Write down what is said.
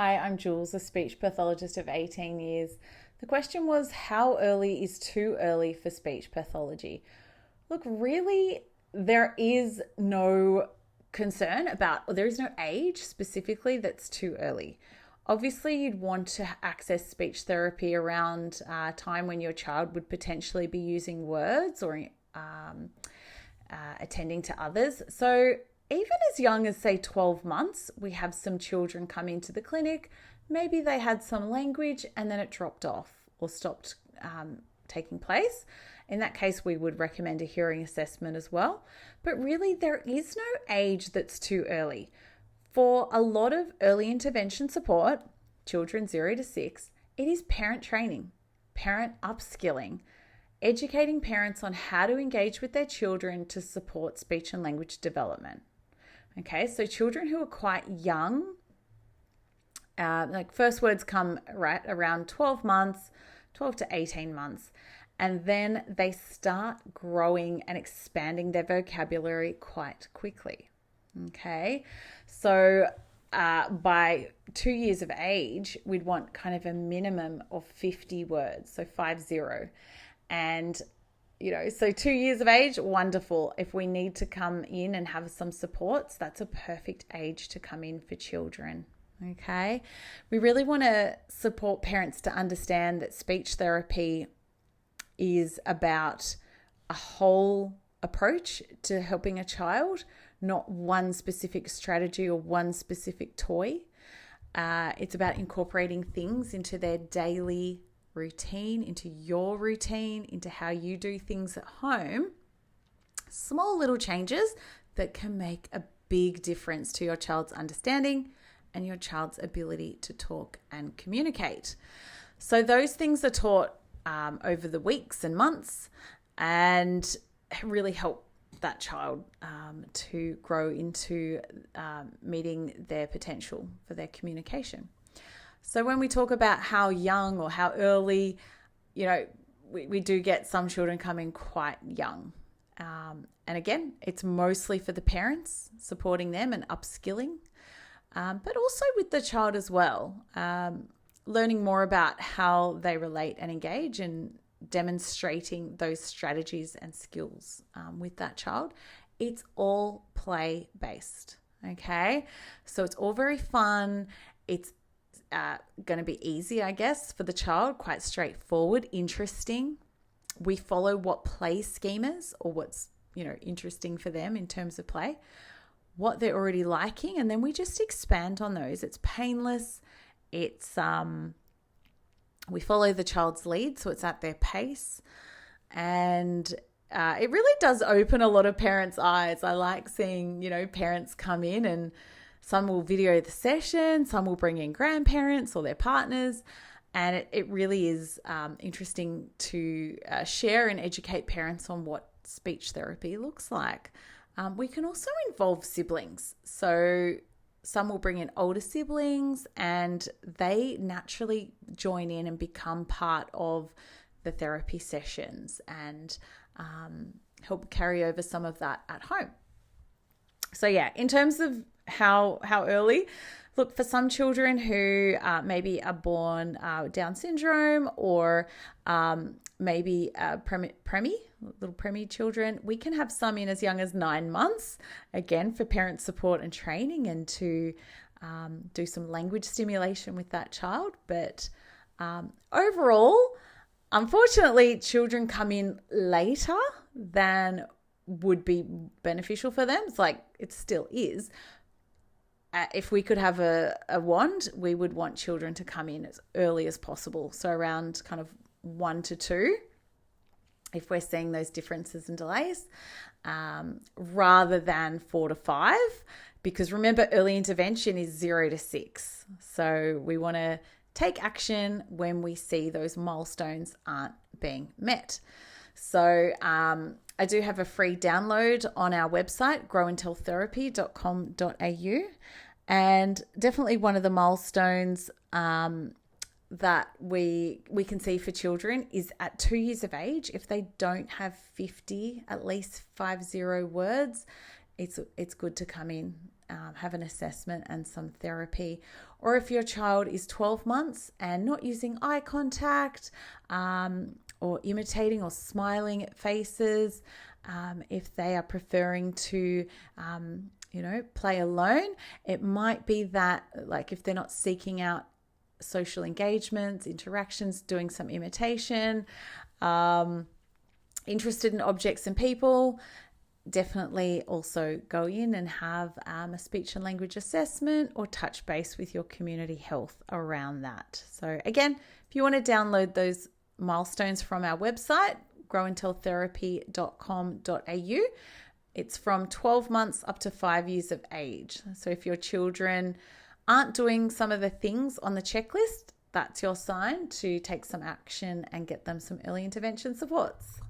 Hi, I'm Jules, a speech pathologist of 18 years. The question was, how early is too early for speech pathology? Look, really, there is no concern about, or there is no age specifically that's too early. Obviously, you'd want to access speech therapy around time when your child would potentially be using words or attending to others. So even as young as, say, 12 months, we have some children come into the clinic. Maybe they had some language and then it dropped off or stopped taking place. In that case, we would recommend a hearing assessment as well. But really, there is no age that's too early. For a lot of early intervention support, children 0 to 6, it is parent training, parent upskilling, educating parents on how to engage with their children to support speech and language development. Okay, so children who are quite young, like first words come right around 12 months, 12 to 18 months, and then they start growing and expanding their vocabulary quite quickly. Okay, so by 2 years of age, we'd want kind of a minimum of 50 words, so 50. And so 2 years of age, wonderful. If we need to come in and have some supports, that's a perfect age to come in for children. Okay. We really want to support parents to understand that speech therapy is about a whole approach to helping a child, not one specific strategy or one specific toy. It's about incorporating things into their daily routine, into your routine, into how you do things at home. Small little changes that can make a big difference to your child's understanding and your child's ability to talk and communicate. So those things are taught over the weeks and months and really help that child to grow into meeting their potential for their communication. So when we talk about how young or how early, we do get some children coming quite young. And again, it's mostly for the parents, supporting them and upskilling, but also with the child as well, learning more about how they relate and engage and demonstrating those strategies and skills with that child. It's all play-based, okay? So it's all very fun. It's going to be easy, I guess, for the child, quite straightforward, interesting. We follow what play schemas or what's, interesting for them in terms of play, what they're already liking, and then we just expand on those. It's painless. It's we follow the child's lead, so it's at their pace, and it really does open a lot of parents' eyes. I like seeing, parents come in and some will video the session, some will bring in grandparents or their partners, and it really is interesting to share and educate parents on what speech therapy looks like. We can also involve siblings. So some will bring in older siblings and they naturally join in and become part of the therapy sessions and help carry over some of that at home. So yeah, in terms of how early, look, for some children who maybe are born Down syndrome or maybe little preemie children, we can have some in as young as 9 months, again, for parent support and training and to do some language stimulation with that child. But overall, unfortunately, children come in later than would be beneficial for them. It's like it still is. If we could have a wand, we would want children to come in as early as possible. So around kind of 1 to 2, if we're seeing those differences and delays, rather than 4 to 5, because remember, early intervention is 0 to 6. So we want to take action when we see those milestones aren't being met. So I do have a free download on our website, growandtelltherapy.com.au. And definitely one of the milestones that we can see for children is at 2 years of age, if they don't have at least 50 words, it's good to come in have an assessment and some therapy. Or if your child is 12 months and not using eye contact, or imitating or smiling at faces, if they are preferring to play alone, it might be that, like, if they're not seeking out social engagements, interactions, doing some imitation, interested in objects and people, definitely also go in and have a speech and language assessment or touch base with your community health around that. So again, if you want to download those milestones from our website, growandtelltherapy.com.au, it's from 12 months up to 5 years of age. So if your children aren't doing some of the things on the checklist, that's your sign to take some action and get them some early intervention supports.